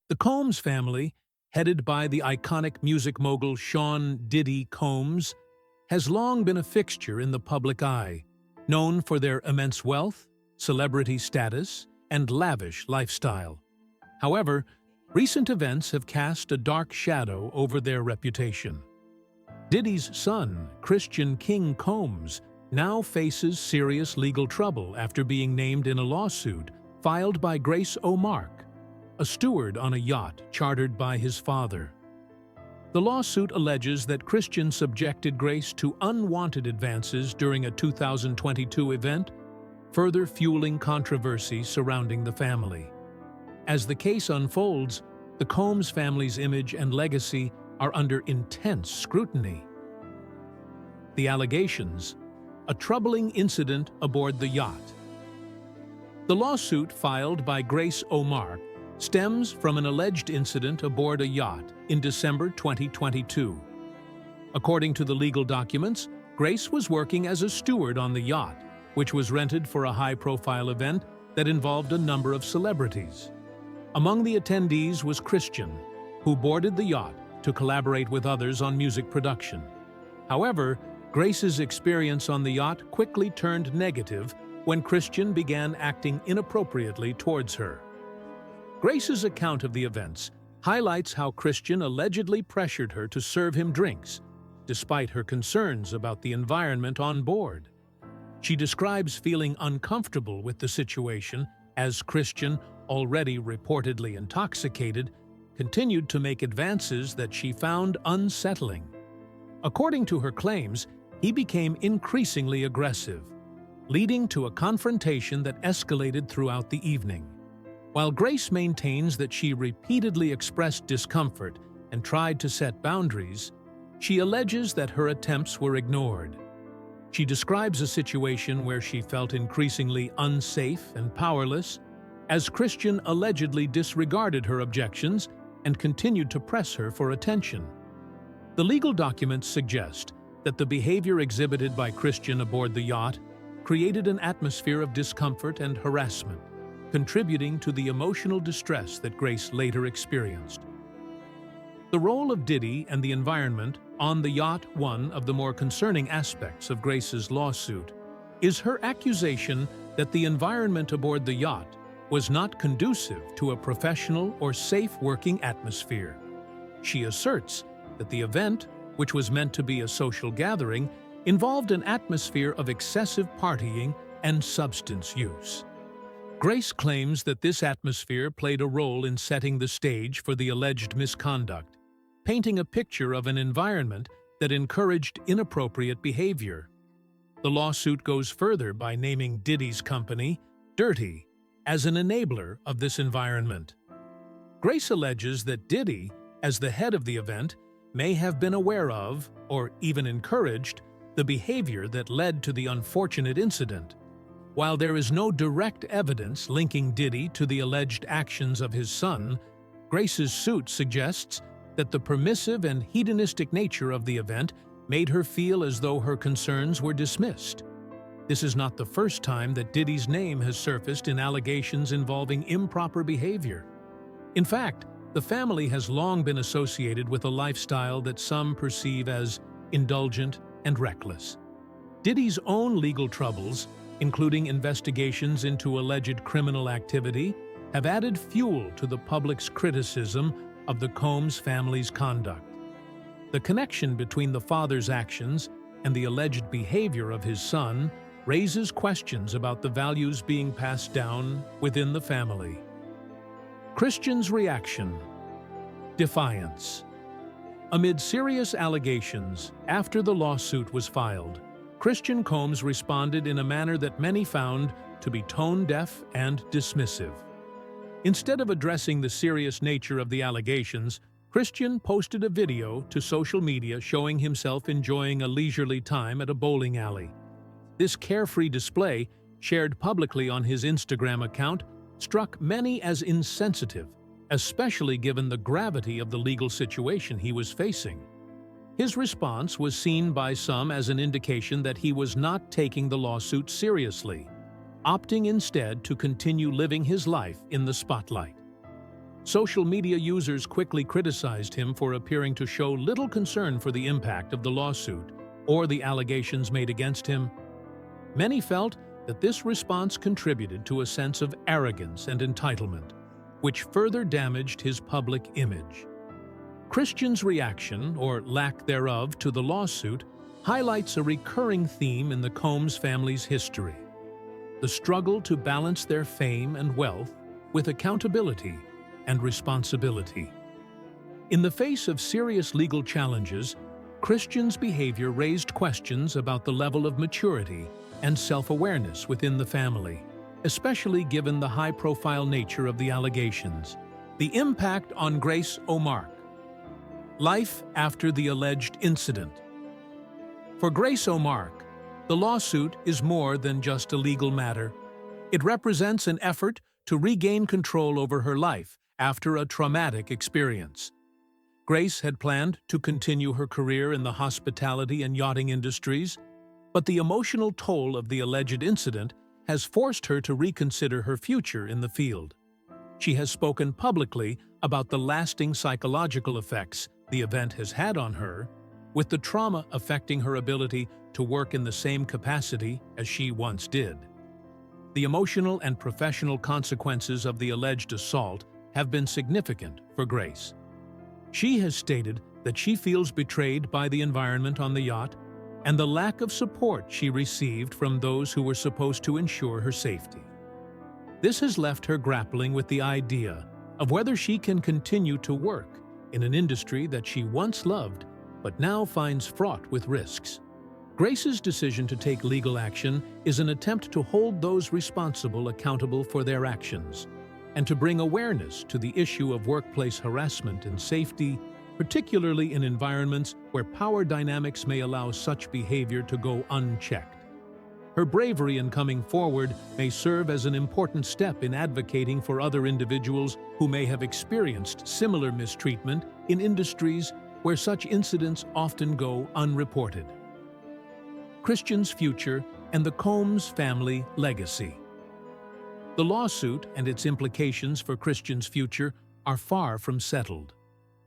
The Combs family, headed by the iconic music mogul Sean "Diddy" Combs, has long been a fixture in the public eye, known for their immense wealth, celebrity status, and lavish lifestyle. However, recent events have cast a dark shadow over their reputation. Diddy's son, Christian King Combs, now faces serious legal trouble after being named in a lawsuit filed by Grace O'Mark, a steward on a yacht chartered by his father. The lawsuit alleges that Christian subjected Grace to unwanted advances during a 2022 event, further fueling controversy surrounding the family. As the case unfolds, the Combs family's image and legacy are under intense scrutiny. The allegations: a troubling incident aboard the yacht. The lawsuit filed by Grace O'Mark stems from an alleged incident aboard a yacht in December 2022. According to the legal documents, Grace was working as a steward on the yacht, which was rented for a high-profile event that involved a number of celebrities. Among the attendees was Christian, who boarded the yacht to collaborate with others on music production. However, Grace's experience on the yacht quickly turned negative when Christian began acting inappropriately towards her. Grace's account of the events highlights how Christian allegedly pressured her to serve him drinks, despite her concerns about the environment on board. She describes feeling uncomfortable with the situation as Christian, already reportedly intoxicated, continued to make advances that she found unsettling. According to her claims, he became increasingly aggressive, leading to a confrontation that escalated throughout the evening. While Grace maintains that she repeatedly expressed discomfort and tried to set boundaries, she alleges that her attempts were ignored. She describes a situation where she felt increasingly unsafe and powerless, as Christian allegedly disregarded her objections and continued to press her for attention. The legal documents suggest that the behavior exhibited by Christian aboard the yacht created an atmosphere of discomfort and harassment, contributing to the emotional distress that Grace later experienced. The role of Diddy and the environment on the yacht, one of the more concerning aspects of Grace's lawsuit, is her accusation that the environment aboard the yacht was not conducive to a professional or safe working atmosphere. She asserts that the event, which was meant to be a social gathering, involved an atmosphere of excessive partying and substance use. Grace claims that this atmosphere played a role in setting the stage for the alleged misconduct, painting a picture of an environment that encouraged inappropriate behavior. The lawsuit goes further by naming Diddy's company, Dirty, as an enabler of this environment. Grace alleges that Diddy, as the head of the event, may have been aware of, or even encouraged, the behavior that led to the unfortunate incident. While there is no direct evidence linking Diddy to the alleged actions of his son, Grace's suit suggests that the permissive and hedonistic nature of the event made her feel as though her concerns were dismissed. This is not the first time that Diddy's name has surfaced in allegations involving improper behavior. In fact, the family has long been associated with a lifestyle that some perceive as indulgent and reckless. Diddy's own legal troubles, including investigations into alleged criminal activity, have added fuel to the public's criticism of the Combs family's conduct. The connection between the father's actions and the alleged behavior of his son raises questions about the values being passed down within the family. Christian's reaction: defiance. Amid serious allegations, after the lawsuit was filed, Christian Combs responded in a manner that many found to be tone-deaf and dismissive. Instead of addressing the serious nature of the allegations, Christian posted a video to social media showing himself enjoying a leisurely time at a bowling alley. This carefree display, shared publicly on his Instagram account, struck many as insensitive, especially given the gravity of the legal situation he was facing. His response was seen by some as an indication that he was not taking the lawsuit seriously, opting instead to continue living his life in the spotlight. Social media users quickly criticized him for appearing to show little concern for the impact of the lawsuit or the allegations made against him. Many felt that this response contributed to a sense of arrogance and entitlement, which further damaged his public image. Christian's reaction, or lack thereof, to the lawsuit highlights a recurring theme in the Combs family's history: the struggle to balance their fame and wealth with accountability and responsibility. In the face of serious legal challenges, Christian's behavior raised questions about the level of maturity and self-awareness within the family, especially given the high-profile nature of the allegations. The impact on Grace O'Mark. Life after the alleged incident. For Grace O'Mark, the lawsuit is more than just a legal matter. It represents an effort to regain control over her life after a traumatic experience. Grace had planned to continue her career in the hospitality and yachting industries, but the emotional toll of the alleged incident has forced her to reconsider her future in the field. She has spoken publicly about the lasting psychological effects the event has had on her, with the trauma affecting her ability to work in the same capacity as she once did. The emotional and professional consequences of the alleged assault have been significant for Grace. She has stated that she feels betrayed by the environment on the yacht and the lack of support she received from those who were supposed to ensure her safety. This has left her grappling with the idea of whether she can continue to work in an industry that she once loved but now finds fraught with risks. Grace's decision to take legal action is an attempt to hold those responsible accountable for their actions and to bring awareness to the issue of workplace harassment and safety, particularly in environments where power dynamics may allow such behavior to go unchecked. Her bravery in coming forward may serve as an important step in advocating for other individuals who may have experienced similar mistreatment in industries where such incidents often go unreported. Christian's future and the Combs family legacy. The lawsuit and its implications for Christian's future are far from settled.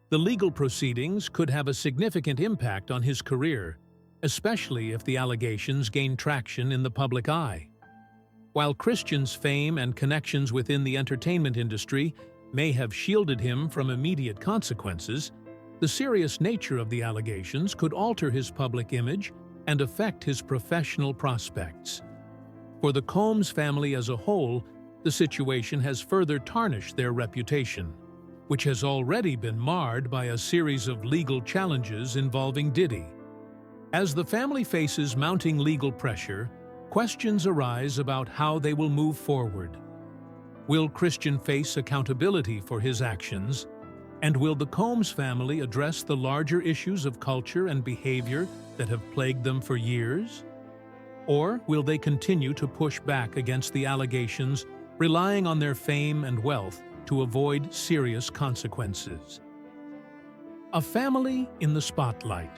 The legal proceedings could have a significant impact on his career, especially if the allegations gain traction in the public eye. While Christian's fame and connections within the entertainment industry may have shielded him from immediate consequences, the serious nature of the allegations could alter his public image and affect his professional prospects. For the Combs family as a whole, the situation has further tarnished their reputation, which has already been marred by a series of legal challenges involving Diddy. As the family faces mounting legal pressure, questions arise about how they will move forward. Will Christian face accountability for his actions? And will the Combs family address the larger issues of culture and behavior that have plagued them for years? Or will they continue to push back against the allegations, relying on their fame and wealth to avoid serious consequences? A family in the spotlight.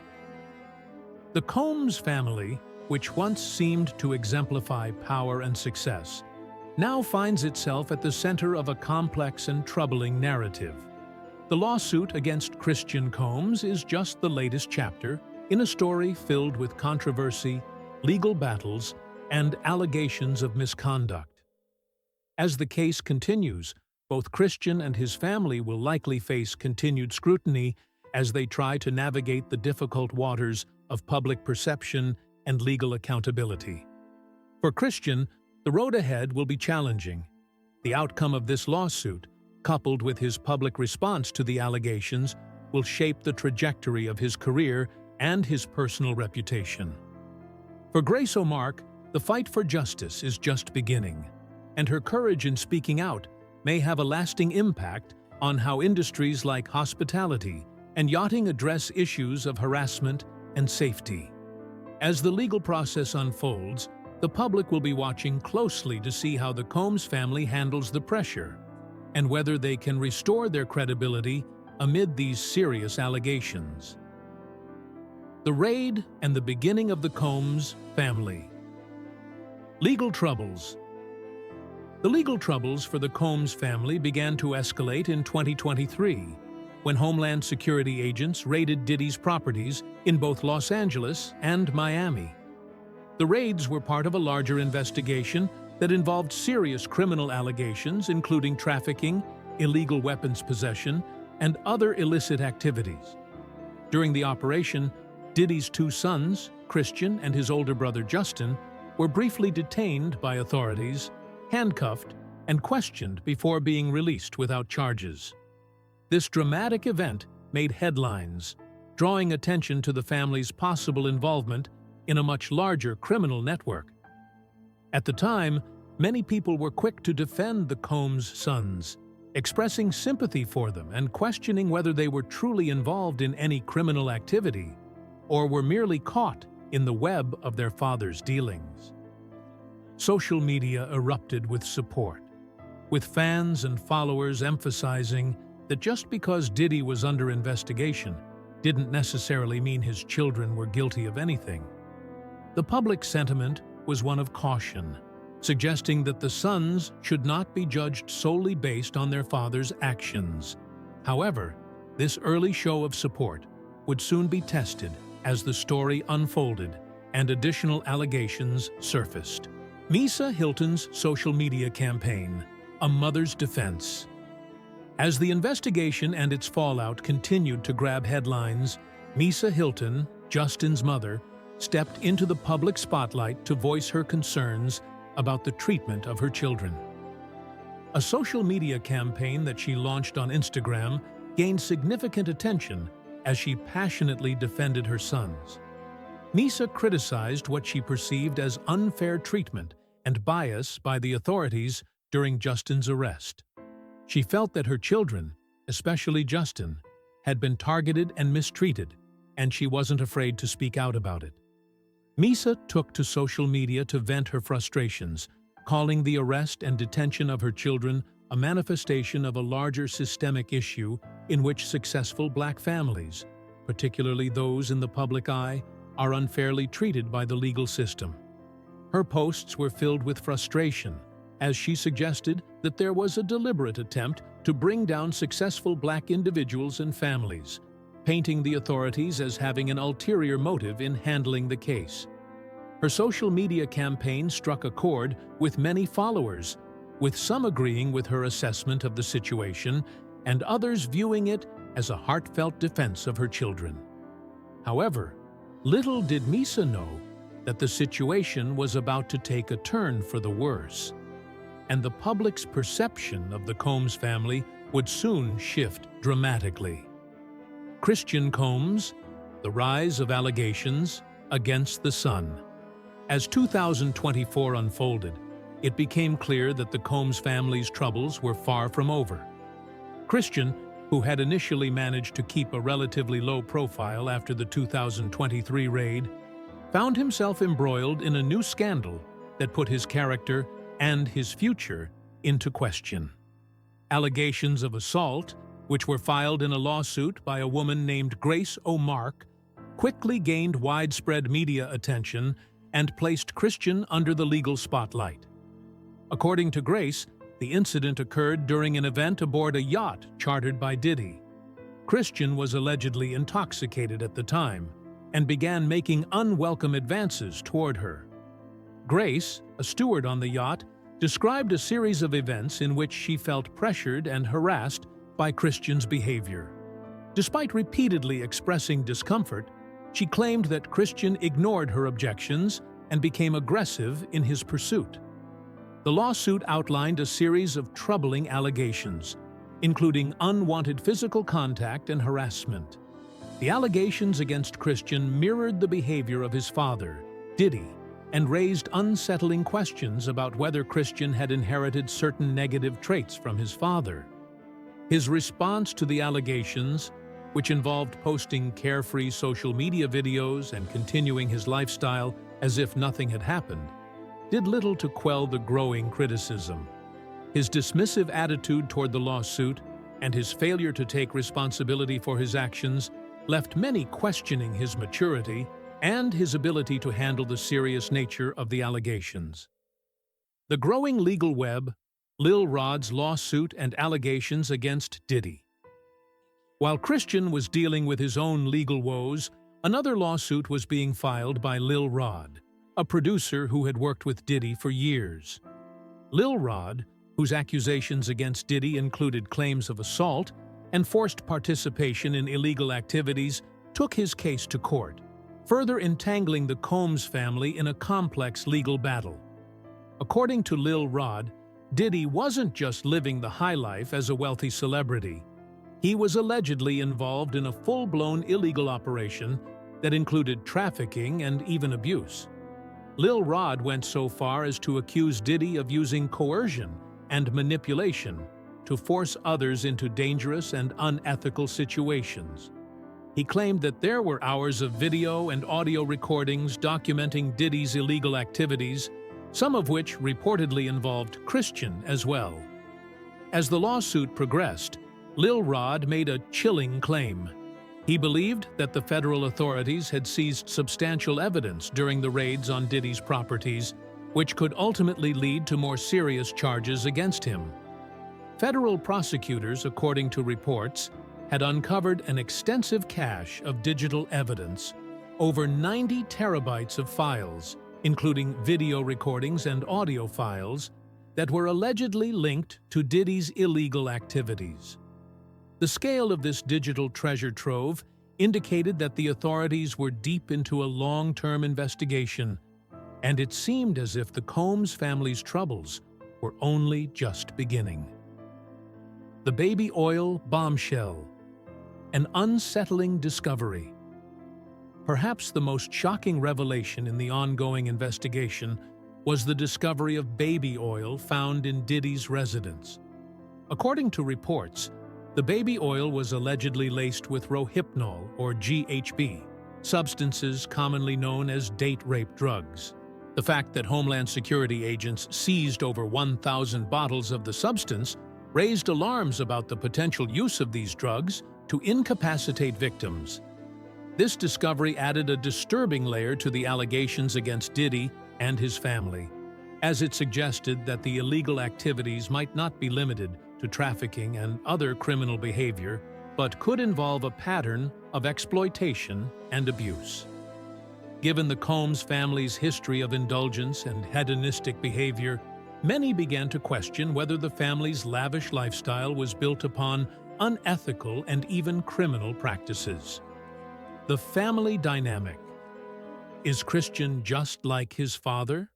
The Combs family, which once seemed to exemplify power and success, now finds itself at the center of a complex and troubling narrative. The lawsuit against Christian Combs is just the latest chapter in a story filled with controversy, legal battles, and allegations of misconduct. As the case continues, both Christian and his family will likely face continued scrutiny as they try to navigate the difficult waters of public perception and legal accountability. For Christian, the road ahead will be challenging. The outcome of this lawsuit, coupled with his public response to the allegations, will shape the trajectory of his career and his personal reputation. For Grace O'Mark, the fight for justice is just beginning, and her courage in speaking out may have a lasting impact on how industries like hospitality and yachting address issues of harassment and safety. As the legal process unfolds, the public will be watching closely to see how the Combs family handles the pressure and whether they can restore their credibility amid these serious allegations. The raid and the beginning of the Combs family. Legal troubles. The legal troubles for the Combs family began to escalate in 2023, when Homeland Security agents raided Diddy's properties in both Los Angeles and Miami. The raids were part of a larger investigation that involved serious criminal allegations, including trafficking, illegal weapons possession, and other illicit activities. During the operation, Diddy's two sons, Christian and his older brother Justin, were briefly detained by authorities, handcuffed, and questioned before being released without charges. This dramatic event made headlines, drawing attention to the family's possible involvement in a much larger criminal network. At the time, many people were quick to defend the Combs sons, expressing sympathy for them and questioning whether they were truly involved in any criminal activity or were merely caught in the web of their father's dealings. Social media erupted with support, with fans and followers emphasizing that just because Diddy was under investigation didn't necessarily mean his children were guilty of anything. The public sentiment was one of caution, suggesting that the sons should not be judged solely based on their father's actions. However, this early show of support would soon be tested as the story unfolded and additional allegations surfaced. Misa Hilton's social media campaign, A Mother's Defense. As the investigation and its fallout continued to grab headlines, Misa Hilton, Justin's mother, stepped into the public spotlight to voice her concerns about the treatment of her children. A social media campaign that she launched on Instagram gained significant attention as she passionately defended her sons. Misa criticized what she perceived as unfair treatment and bias by the authorities during Justin's arrest. She felt that her children, especially Justin, had been targeted and mistreated, and she wasn't afraid to speak out about it. Misa took to social media to vent her frustrations, calling the arrest and detention of her children a manifestation of a larger systemic issue in which successful Black families, particularly those in the public eye, are unfairly treated by the legal system. Her posts were filled with frustration, as she suggested that there was a deliberate attempt to bring down successful Black individuals and families, painting the authorities as having an ulterior motive in handling the case. Her social media campaign struck a chord with many followers, with some agreeing with her assessment of the situation and others viewing it as a heartfelt defense of her children. However, little did Misa know that the situation was about to take a turn for the worse, and the public's perception of the Combs family would soon shift dramatically. Christian Combs, the rise of allegations against the son. As 2024 unfolded, it became clear that the Combs family's troubles were far from over. Christian, who had initially managed to keep a relatively low profile after the 2023 raid, found himself embroiled in a new scandal that put his character and his future into question. Allegations of assault, which were filed in a lawsuit by a woman named Grace O'Mark, quickly gained widespread media attention and placed Christian under the legal spotlight. According to Grace, the incident occurred during an event aboard a yacht chartered by Diddy. Christian was allegedly intoxicated at the time and began making unwelcome advances toward her. Grace, a steward on the yacht, described a series of events in which she felt pressured and harassed by Christian's behavior. Despite repeatedly expressing discomfort, she claimed that Christian ignored her objections and became aggressive in his pursuit. The lawsuit outlined a series of troubling allegations, including unwanted physical contact and harassment. The allegations against Christian mirrored the behavior of his father, Diddy, and raised unsettling questions about whether Christian had inherited certain negative traits from his father. His response to the allegations, which involved posting carefree social media videos and continuing his lifestyle as if nothing had happened, did little to quell the growing criticism. His dismissive attitude toward the lawsuit and his failure to take responsibility for his actions left many questioning his maturity and his ability to handle the serious nature of the allegations. The growing legal web Lil Rod's lawsuit and allegations against Diddy. While Christian was dealing with his own legal woes, another lawsuit was being filed by Lil Rod, a producer who had worked with Diddy for years. Lil Rod, whose accusations against Diddy included claims of assault and forced participation in illegal activities, took his case to court, further entangling the Combs family in a complex legal battle. According to Lil Rod, Diddy wasn't just living the high life as a wealthy celebrity. He was allegedly involved in a full-blown illegal operation that included trafficking and even abuse. Lil Rod went so far as to accuse Diddy of using coercion and manipulation to force others into dangerous and unethical situations. He claimed that there were hours of video and audio recordings documenting Diddy's illegal activities, some of which reportedly involved Christian as well. As the lawsuit progressed, Lil Rod made a chilling claim. He believed that the federal authorities had seized substantial evidence during the raids on Diddy's properties, which could ultimately lead to more serious charges against him. Federal prosecutors, according to reports, had uncovered an extensive cache of digital evidence, over 90 terabytes of files, including video recordings and audio files, that were allegedly linked to Diddy's illegal activities. The scale of this digital treasure trove indicated that the authorities were deep into a long-term investigation, and it seemed as if the Combs family's troubles were only just beginning. The baby oil bombshell. An unsettling discovery. Perhaps the most shocking revelation in the ongoing investigation was the discovery of baby oil found in Diddy's residence. According to reports, the baby oil was allegedly laced with Rohypnol, or GHB, substances commonly known as date rape drugs. The fact that Homeland Security agents seized over 1,000 bottles of the substance raised alarms about the potential use of these drugs to incapacitate victims. This discovery added a disturbing layer to the allegations against Diddy and his family, as it suggested that the illegal activities might not be limited to trafficking and other criminal behavior, but could involve a pattern of exploitation and abuse. Given the Combs family's history of indulgence and hedonistic behavior, many began to question whether the family's lavish lifestyle was built upon unethical and even criminal practices. The family dynamic. Is Christian just like his father?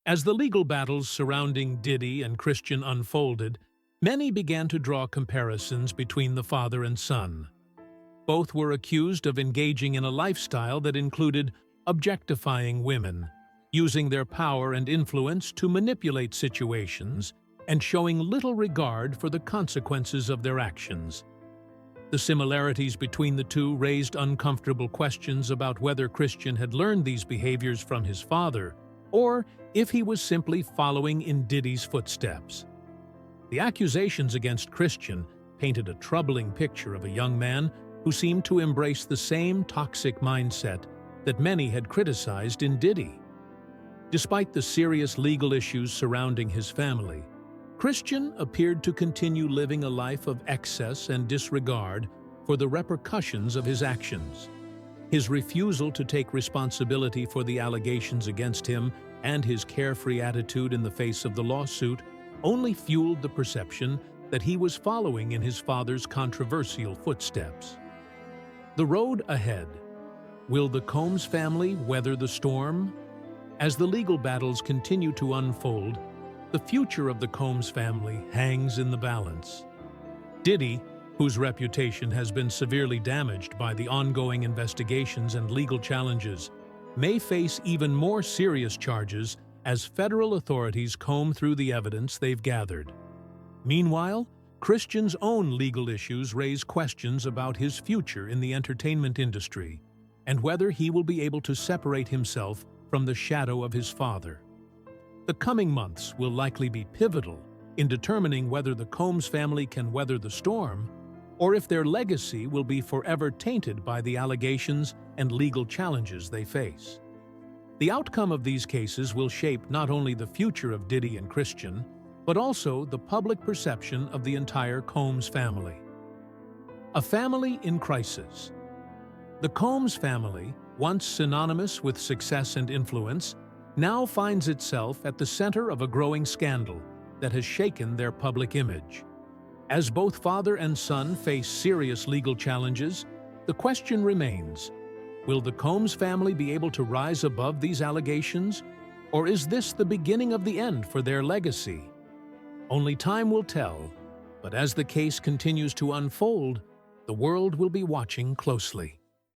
As the legal battles surrounding Diddy and Christian unfolded, many began to draw comparisons between the father and son. Both were accused of engaging in a lifestyle that included objectifying women, using their power and influence to manipulate situations, and showing little regard for the consequences of their actions. The similarities between the two raised uncomfortable questions about whether Christian had learned these behaviors from his father, or if he was simply following in Diddy's footsteps. The accusations against Christian painted a troubling picture of a young man who seemed to embrace the same toxic mindset that many had criticized in Diddy. Despite the serious legal issues surrounding his family, Christian appeared to continue living a life of excess and disregard for the repercussions of his actions. His refusal to take responsibility for the allegations against him and his carefree attitude in the face of the lawsuit only fueled the perception that he was following in his father's controversial footsteps. The road ahead. Will the Combs family weather the storm? As the legal battles continue to unfold, the future of the Combs family hangs in the balance. Diddy, whose reputation has been severely damaged by the ongoing investigations and legal challenges, may face even more serious charges as federal authorities comb through the evidence they've gathered. Meanwhile, Christian's own legal issues raise questions about his future in the entertainment industry and whether he will be able to separate himself from the shadow of his father. The coming months will likely be pivotal in determining whether the Combs family can weather the storm or if their legacy will be forever tainted by the allegations and legal challenges they face. The outcome of these cases will shape not only the future of Diddy and Christian, but also the public perception of the entire Combs family. A family in crisis. The Combs family, once synonymous with success and influence, now finds itself at the center of a growing scandal that has shaken their public image. As both father and son face serious legal challenges, the question remains, will the Combs family be able to rise above these allegations, or is this the beginning of the end for their legacy? Only time will tell, but as the case continues to unfold, the world will be watching closely.